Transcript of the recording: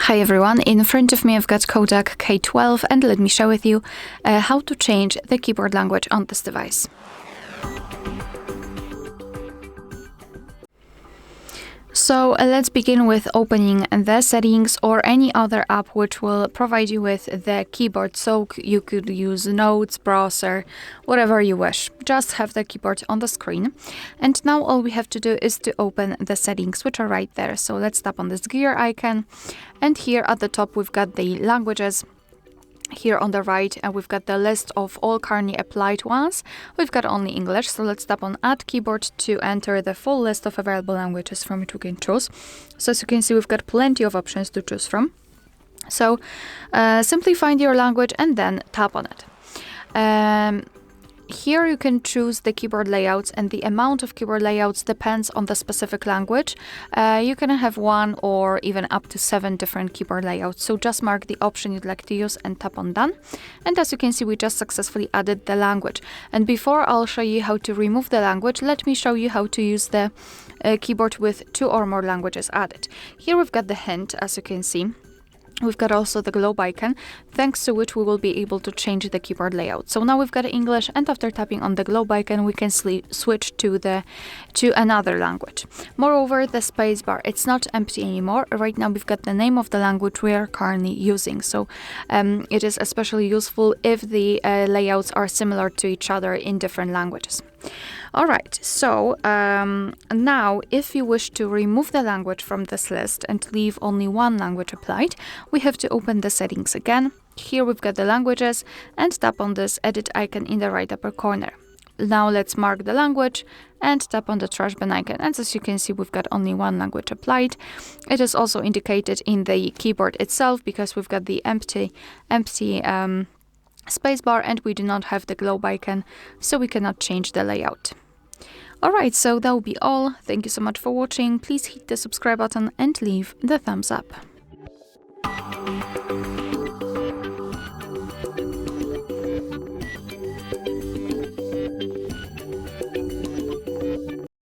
Hi everyone, in front of me I've got KODAK K12 and let me share with you how to change the keyboard language on this device. So let's begin with opening the settings or any other app which will provide you with the keyboard. So you could use Notes, browser, whatever you wish. Just have the keyboard on the screen. And now all we have to do is to open the settings, which are right there. So let's tap on this gear icon. And here at the top we've got the languages. Here on the right, we've got the list of all currently applied ones. We've got only English, so let's tap on Add Keyboard to enter the full list of available languages from which we can choose. So as you can see, we've got plenty of options to choose from. So simply find your language and then tap on it. Here you can choose the keyboard layouts, and the amount of keyboard layouts depends on the specific language. You can have 1 or even up to 7 different keyboard layouts. So just mark the option you'd like to use and tap on Done. And as you can see, we just successfully added the language. And before I'll show you how to remove the language, let me show you how to use the keyboard with 2 or more languages added. Here we've got the hint, as you can see. We've got also the globe icon, thanks to which we will be able to change the keyboard layout. So now we've got English, and after tapping on the globe icon, we can switch to another language. Moreover, the spacebar, it's not empty anymore. Right now we've got the name of the language we are currently using. So it is especially useful if the layouts are similar to each other in different languages. Alright, so now if you wish to remove the language from this list and leave only one language applied, we have to open the settings again. Here we've got the languages and tap on this edit icon in the right upper corner. Now let's mark the language and tap on the trash bin icon, and as you can see, we've got only one language applied. It is also indicated in the keyboard itself because we've got the empty spacebar and we do not have the globe icon, so we cannot change the layout. Alright, so that will be all. Thank you so much for watching. Please hit the subscribe button and leave the thumbs up.